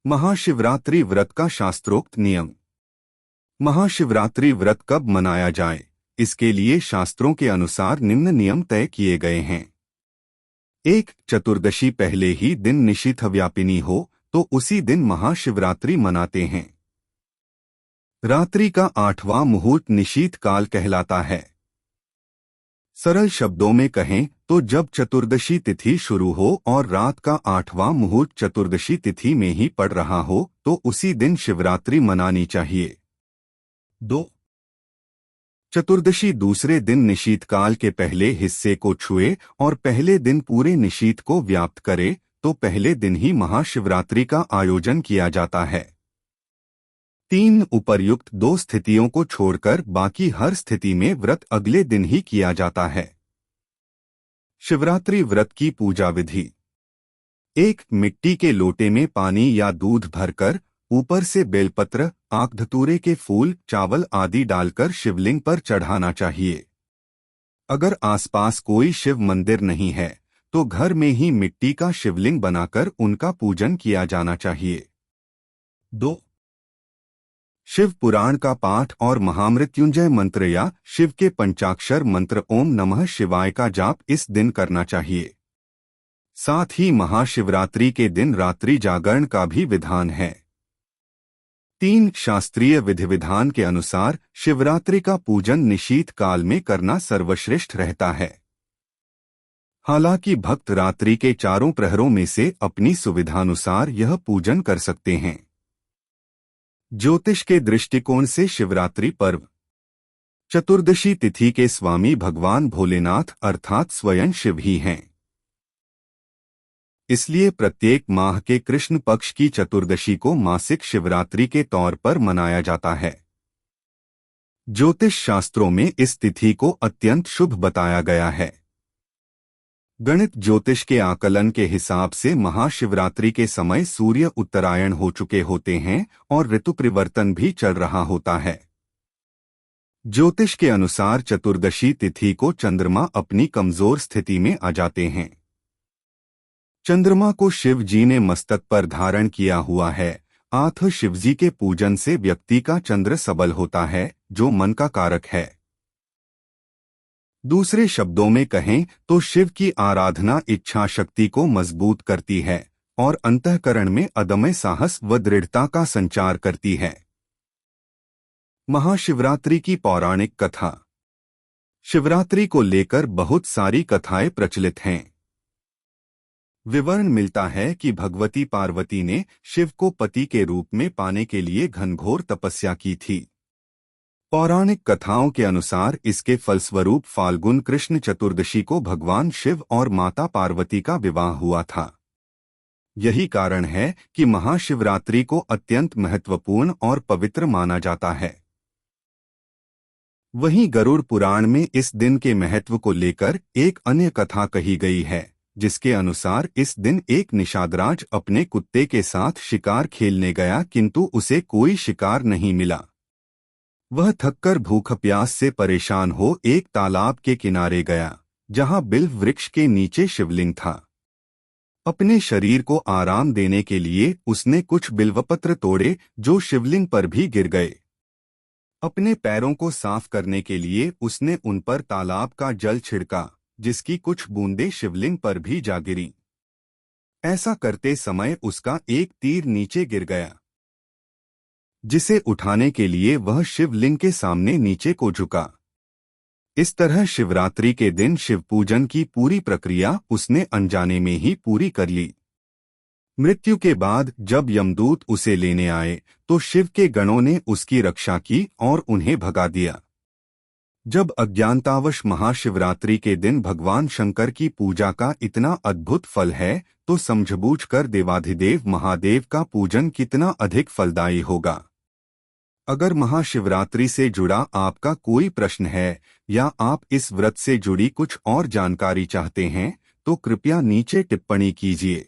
महाशिवरात्रि व्रत का शास्त्रोक्त नियम। महाशिवरात्रि व्रत कब मनाया जाए, इसके लिए शास्त्रों के अनुसार निम्न नियम तय किए गए हैं। 1. चतुर्दशी पहले ही दिन निशीथ व्यापिनी हो तो उसी दिन महाशिवरात्रि मनाते हैं। रात्रि का 8वां मुहूर्त निशीथ काल कहलाता है। सरल शब्दों में कहें तो जब चतुर्दशी तिथि शुरू हो और रात का 8वां मुहूर्त चतुर्दशी तिथि में ही पड़ रहा हो तो उसी दिन शिवरात्रि मनानी चाहिए। 2. चतुर्दशी दूसरे दिन निशीथ काल के पहले हिस्से को छुए और पहले दिन पूरे निशीथ को व्याप्त करे तो पहले दिन ही महाशिवरात्रि का आयोजन किया जाता है। 3. उपर्युक्त 2 स्थितियों को छोड़कर बाकी हर स्थिति में व्रत अगले दिन ही किया जाता है। शिवरात्रि व्रत की पूजा विधि। 1. मिट्टी के लोटे में पानी या दूध भरकर ऊपर से बेलपत्र, आक धतूरे के फूल, चावल आदि डालकर शिवलिंग पर चढ़ाना चाहिए। अगर आसपास कोई शिव मंदिर नहीं है तो घर में ही मिट्टी का शिवलिंग बनाकर उनका पूजन किया जाना चाहिए। 2. शिव पुराण का पाठ और महामृत्युंजय मंत्र या शिव के पंचाक्षर मंत्र ओम नमः शिवाय का जाप इस दिन करना चाहिए। साथ ही महाशिवरात्रि के दिन रात्रि जागरण का भी विधान है। 3. शास्त्रीय विधि विधान के अनुसार शिवरात्रि का पूजन निशीथ काल में करना सर्वश्रेष्ठ रहता है। हालांकि भक्त रात्रि के चारों प्रहरों में से अपनी सुविधानुसार यह पूजन कर सकते हैं। ज्योतिष के दृष्टिकोण से शिवरात्रि पर्व। चतुर्दशी तिथि के स्वामी भगवान भोलेनाथ अर्थात स्वयं शिव ही हैं। इसलिए प्रत्येक माह के कृष्ण पक्ष की चतुर्दशी को मासिक शिवरात्रि के तौर पर मनाया जाता है। ज्योतिष शास्त्रों में इस तिथि को अत्यंत शुभ बताया गया है। गणित ज्योतिष के आकलन के हिसाब से महाशिवरात्रि के समय सूर्य उत्तरायण हो चुके होते हैं और ऋतु परिवर्तन भी चल रहा होता है। ज्योतिष के अनुसार चतुर्दशी तिथि को चंद्रमा अपनी कमजोर स्थिति में आ जाते हैं। चंद्रमा को शिव जी ने मस्तक पर धारण किया हुआ है, अतः शिवजी के पूजन से व्यक्ति का चंद्र सबल होता है, जो मन का कारक है। दूसरे शब्दों में कहें तो शिव की आराधना इच्छा शक्ति को मजबूत करती है और अंतःकरण में अदम्य साहस व दृढ़ता का संचार करती है। महाशिवरात्रि की पौराणिक कथा। शिवरात्रि को लेकर बहुत सारी कथाएं प्रचलित हैं। विवरण मिलता है कि भगवती पार्वती ने शिव को पति के रूप में पाने के लिए घनघोर तपस्या की थी। पौराणिक कथाओं के अनुसार इसके फलस्वरूप फाल्गुन कृष्ण चतुर्दशी को भगवान शिव और माता पार्वती का विवाह हुआ था। यही कारण है कि महाशिवरात्रि को अत्यंत महत्वपूर्ण और पवित्र माना जाता है। वहीं गरुड़ पुराण में इस दिन के महत्व को लेकर एक अन्य कथा कही गई है, जिसके अनुसार इस दिन एक निषादराज अपने कुत्ते के साथ शिकार खेलने गया किंतु उसे कोई शिकार नहीं मिला। वह थककर भूख प्यास से परेशान हो एक तालाब के किनारे गया, जहां बिल्व वृक्ष के नीचे शिवलिंग था। अपने शरीर को आराम देने के लिए उसने कुछ बिल्वपत्र तोड़े जो शिवलिंग पर भी गिर गए। अपने पैरों को साफ करने के लिए उसने उन पर तालाब का जल छिड़का, जिसकी कुछ बूंदें शिवलिंग पर भी जा गिरीं। ऐसा करते समय उसका एक तीर नीचे गिर गया, जिसे उठाने के लिए वह शिवलिंग के सामने नीचे को झुका। इस तरह शिवरात्रि के दिन शिव पूजन की पूरी प्रक्रिया उसने अनजाने में ही पूरी कर ली। मृत्यु के बाद जब यमदूत उसे लेने आए तो शिव के गणों ने उसकी रक्षा की और उन्हें भगा दिया। जब अज्ञानतावश महाशिवरात्रि के दिन भगवान शंकर की पूजा का इतना अद्भुत फल है तो समझबूझकर देवाधिदेव महादेव का पूजन कितना अधिक फलदायी होगा। अगर महाशिवरात्रि से जुड़ा आपका कोई प्रश्न है या आप इस व्रत से जुड़ी कुछ और जानकारी चाहते हैं तो कृपया नीचे टिप्पणी कीजिए।